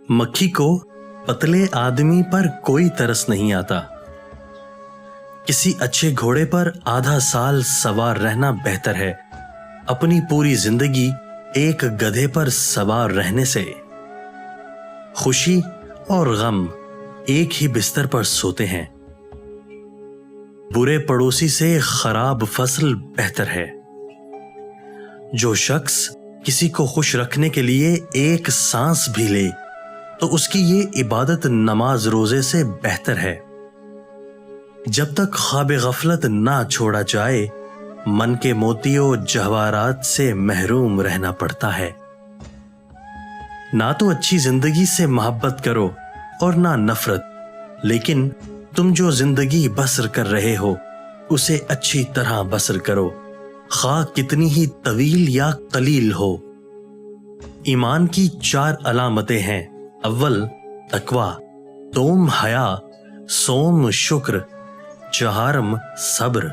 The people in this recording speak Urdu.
مکھی کو پتلے آدمی پر کوئی ترس نہیں آتا. کسی اچھے گھوڑے پر آدھا سال سوار رہنا بہتر ہے اپنی پوری زندگی ایک گدھے پر سوار رہنے سے. خوشی اور غم ایک ہی بستر پر سوتے ہیں. برے پڑوسی سے خراب فصل بہتر ہے. جو شخص کسی کو خوش رکھنے کے لیے ایک سانس بھی لے تو اس کی یہ عبادت نماز روزے سے بہتر ہے. جب تک خواب غفلت نہ چھوڑا جائے من کے موتیوں جواہرات سے محروم رہنا پڑتا ہے. نہ تو اچھی زندگی سے محبت کرو اور نہ نفرت، لیکن تم جو زندگی بسر کر رہے ہو اسے اچھی طرح بسر کرو، خواہ کتنی ہی طویل یا قلیل ہو. ایمان کی 4 علامتیں ہیں. اول تقوی، دوم حیا، سوم شکر، چہارم صبر.